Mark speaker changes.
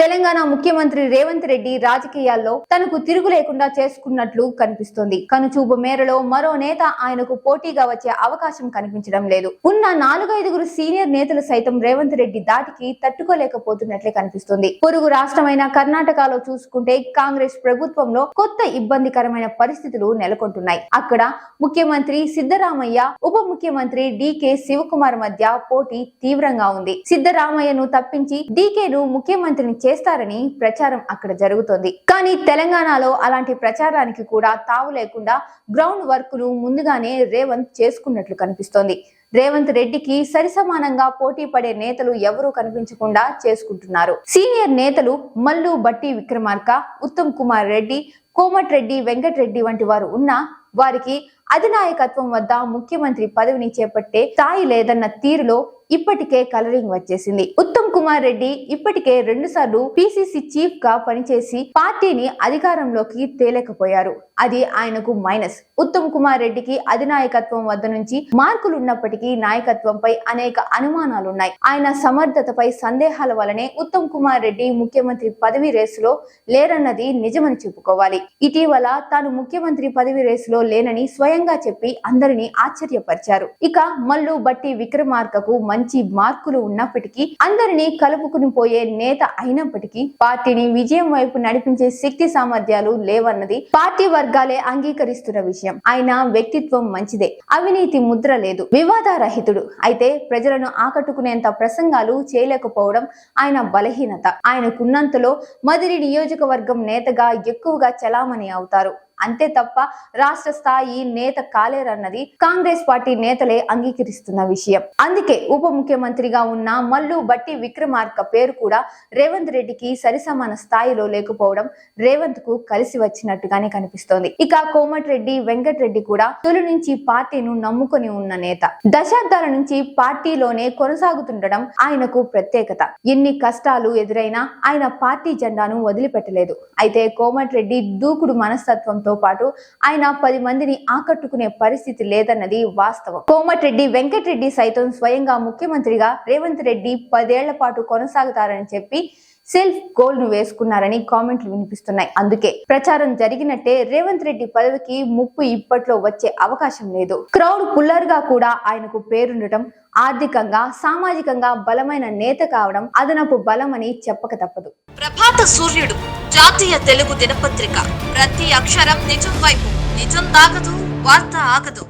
Speaker 1: తెలంగాణ ముఖ్యమంత్రి రేవంత్ రెడ్డి రాజకీయాల్లో తనకు తిరుగు లేకుండా చేసుకున్నట్లు కనిపిస్తోంది. కనుచూపు మేరలో మరో నేత ఆయనకు పోటీగా వచ్చే అవకాశం కనిపించడం లేదు. ఉన్న 4-5 సీనియర్ నేతలు సైతం రేవంత్ రెడ్డి దాటికి తట్టుకోలేకపోతున్నట్లే కనిపిస్తుంది. పొరుగు రాష్ట్రమైన కర్ణాటకలో చూసుకుంటే కాంగ్రెస్ ప్రభుత్వంలో కొత్త ఇబ్బందికరమైన పరిస్థితులు నెలకొంటున్నాయి. అక్కడ ముఖ్యమంత్రి సిద్ధరామయ్య, ఉప ముఖ్యమంత్రి డీకే శివకుమార్ మధ్య పోటీ తీవ్రంగా ఉంది. సిద్ధరామయ్యను తప్పించి డీకేను ముఖ్యమంత్రిని చేస్తారని ప్రచారం అక్కడ జరుగుతోంది. కానీ తెలంగాణలో అలాంటి ప్రచారానికి కూడా తావు లేకుండా గ్రౌండ్ వర్క్ ను ముందుగానే రేవంత్ చేసుకున్నట్లు కనిపిస్తోంది. రేవంత్ రెడ్డికి సరిసమానంగా పోటీ పడే నేతలు ఎవరూ కనిపించకుండా చేసుకుంటున్నారు. సీనియర్ నేతలు మల్లు బట్టి విక్రమార్క, ఉత్తమ్ కుమార్ రెడ్డి, కోమటిరెడ్డి వెంకటరెడ్డి వంటి వారు ఉన్నా వారికి అధినాయకత్వం వద్ద ముఖ్యమంత్రి పదవిని చేపట్టే స్థాయి లేదన్న తీరులో ఇప్పటికే కలరింగ్ వచ్చేసింది. ఉత్తమ్ కుమార్ రెడ్డి ఇప్పటికే 2 సార్లు పిసిసి చీఫ్ గా పనిచేసి పార్టీని అధికారంలోకి తేలేకపోయారు. అది ఆయనకు మైనస్. ఉత్తమ్ కుమార్ రెడ్డికి అధినాయకత్వం వద్ద నుంచి మార్కులు ఉన్నప్పటికీ నాయకత్వంపై అనేక అనుమానాలున్నాయి. ఆయన సమర్థతపై సందేహాల వలనే ఉత్తమ్ కుమార్ రెడ్డి ముఖ్యమంత్రి పదవి రేసులో లేరన్నది నిజమని చెప్పుకోవాలి. ఇటీవల తాను ముఖ్యమంత్రి పదవి రేసులో లేనని స్వయంగా చెప్పి అందరినీ ఆశ్చర్యపరిచారు. ఇక మల్లు బట్టి విక్రమార్కకు మంచి మార్కులు ఉన్నప్పటికీ, అందరినీ కలుపుకుని పోయే నేత అయినప్పటికీ పార్టీని విజయం వైపు నడిపించే శక్తి సామర్థ్యాలు లేవన్నది పార్టీ వర్గాలే అంగీకరిస్తున్న విషయం. ఆయన వ్యక్తిత్వం మంచిదే, అవినీతి ముద్ర లేదు, వివాదారహితుడు. అయితే ప్రజలను ఆకట్టుకునేంత ప్రసంగాలు చేయలేకపోవడం ఆయన బలహీనత. ఆయనకున్నంతలో మదిరి నియోజకవర్గం నేతగా ఎక్కువగా చలామణి అవుతారు. అంతే తప్ప రాష్ట్ర స్థాయి నేత కాలేరన్నది కాంగ్రెస్ పార్టీ నేతలే అంగీకరిస్తున్న విషయం. అందుకే ఉప ముఖ్యమంత్రిగా ఉన్న మల్లు బట్టి విక్రమార్క పేరు కూడా రేవంత్ రెడ్డికి సరిసమాన స్థాయిలో లేకపోవడం రేవంత్ కు కలిసి వచ్చినట్టుగానే కనిపిస్తోంది. ఇక కోమటిరెడ్డి వెంకటరెడ్డి కూడా తొలి నుంచి పార్టీను నమ్ముకొని ఉన్న నేత. దశాబ్దాల నుంచి పార్టీలోనే కొనసాగుతుండడం ఆయనకు ప్రత్యేకత. ఎన్ని కష్టాలు ఎదురైనా ఆయన పార్టీ జెండాను వదిలిపెట్టలేదు. అయితే కోమటిరెడ్డి దూకుడు మనస్తత్వం తో పాటు ఆయన 10 మందిని ఆకట్టుకునే పరిస్థితి లేదన్నది వాస్తవం. కోమటిరెడ్డి వెంకటరెడ్డి సైతం స్వయంగా ముఖ్యమంత్రిగా రేవంత్ రెడ్డి 10 ఏళ్ల పాటు కొనసాగుతారని చెప్పి సెల్ఫ్ గోల్ ను వేసుకున్నారని కామెంట్లు వినిపిస్తున్నాయి. అందుకే ప్రచారం జరిగినట్టే రేవంత్ రెడ్డి పదవికి ముప్పు ఇప్పట్లో వచ్చే అవకాశం లేదు. క్రౌడ్ పుల్లర్ గా కూడా ఆయనకు పేరుండటం, ఆర్థికంగా సామాజికంగా బలమైన నేత కావడం అదనపు బలమని చెప్పక తప్పదు.
Speaker 2: ప్రభాత సూర్యుడు జాతీయ తెలుగు దినపత్రిక. ప్రతి అక్షరం నిజం వైపు. నిజం దాగదు, వార్త ఆగదు.